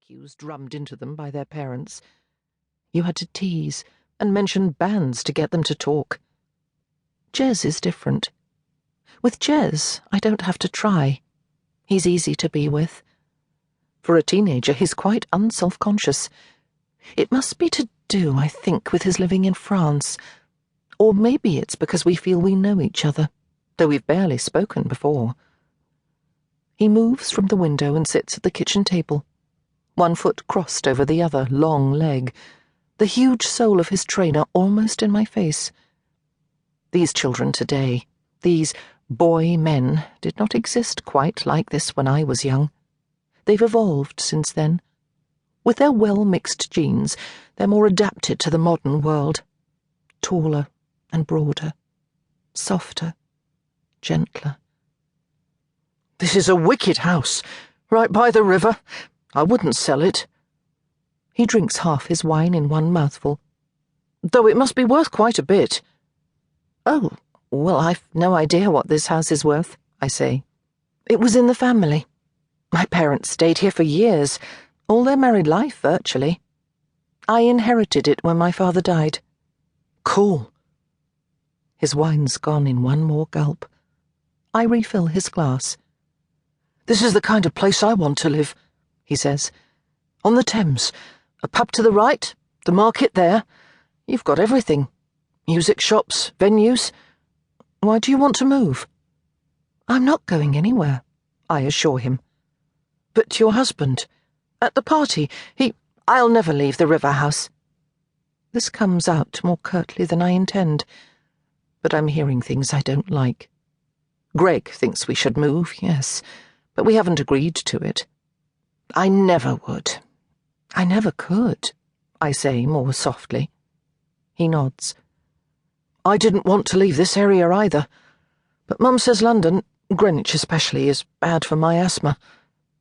yous drummed into them by their parents. You had to tease and mention bands to get them to talk. Jez is different. With Jez, I don't have to try. He's easy to be with. For a teenager, he's quite unself-conscious. It must be to do, I think, with his living in France. Or maybe it's because we feel we know each other, though we've barely spoken before. He moves from the window and sits at the kitchen table, one foot crossed over the other long leg, the huge sole of his trainer almost in my face. These children today, these boy men, did not exist quite like this when I was young. They've evolved since then. With their well-mixed genes, they're more adapted to the modern world. Taller and broader, softer, gentler. "This is a wicked house, right by the river. I wouldn't sell it." He drinks half his wine in one mouthful. "Though it must be worth quite a bit." "Oh, well, I've no idea what this house is worth," I say. "It was in the family. My parents stayed here for years, all their married life, virtually. I inherited it when my father died." "Cool." His wine's gone in one more gulp. I refill his glass. "This is the kind of place I want to live," he says. "On the Thames, a pub to the right, the market there. You've got everything. Music shops, venues. Why do you want to move?" "I'm not going anywhere," I assure him. "But your husband, at the party, I'll never leave the river house." This comes out more curtly than I intend, but I'm hearing things I don't like. Greg thinks we should move, yes, but we haven't agreed to it. "I never would. I never could," I say more softly. He nods. "I didn't want to leave this area either, but Mum says London, Greenwich especially, is bad for my asthma.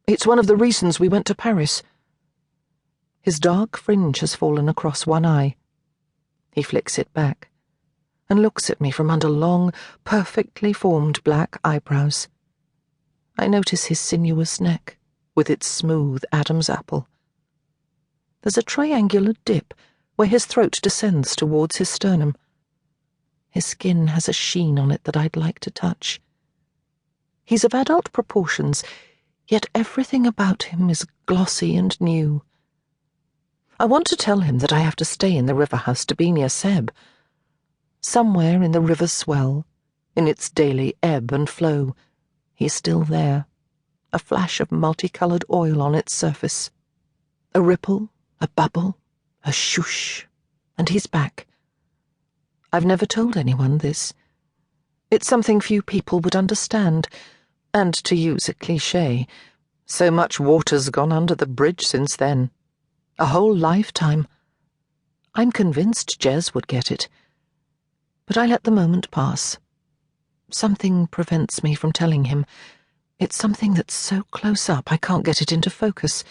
It's one of the reasons we went to Paris." His dark fringe has fallen across one eye. He flicks it back and looks at me from under long, perfectly formed black eyebrows. I notice his sinuous neck, with its smooth Adam's apple. There's a triangular dip where his throat descends towards his sternum. His skin has a sheen on it that I'd like to touch. He's of adult proportions, yet everything about him is glossy and new. I want to tell him that I have to stay in the river house to be near Seb. Somewhere in the river's swell, in its daily ebb and flow, he's still there, a flash of multicoloured oil on its surface. A ripple, a bubble, a shoosh, and he's back. I've never told anyone this. It's something few people would understand, and to use a cliché, so much water's gone under the bridge since then. A whole lifetime. I'm convinced Jez would get it. But I let the moment pass. Something prevents me from telling him. It's something that's so close up I can't get it into focus.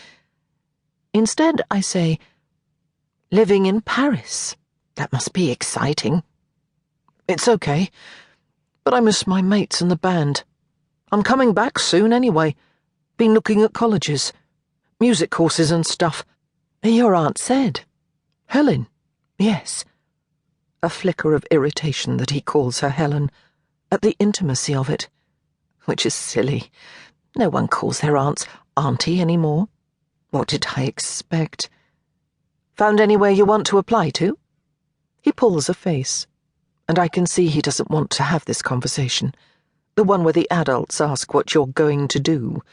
Instead, I say, "Living in Paris. That must be exciting." "It's okay, but I miss my mates and the band. I'm coming back soon anyway. Been looking at colleges, music courses and stuff." "Your aunt said." "Helen, yes." A flicker of irritation that he calls her Helen, at the intimacy of it. Which is silly. No one calls their aunts auntie anymore. What did I expect? "Found anywhere you want to apply to?" He pulls a face, and I can see he doesn't want to have this conversation, the one where the adults ask what you're going to do.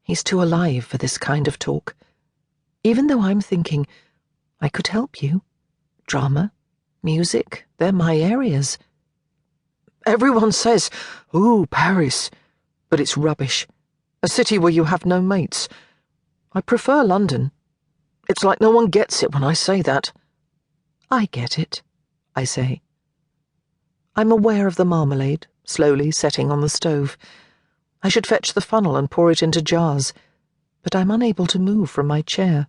He's too alive for this kind of talk. Even though I'm thinking, I could help you. Drama, music, they're my areas. "Everyone says, 'Ooh, Paris,' but it's rubbish. A city where you have no mates. I prefer London. It's like no one gets it when I say that." "I get it," I say. I'm aware of the marmalade, slowly setting on the stove. I should fetch the funnel and pour it into jars, but I'm unable to move from my chair,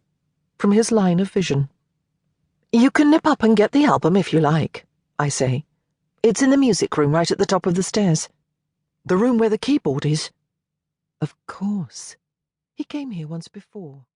from his line of vision. "You can nip up and get the album if you like," I say. "It's in the music room right at the top of the stairs." "The room where the keyboard is?" Of course. He came here once before.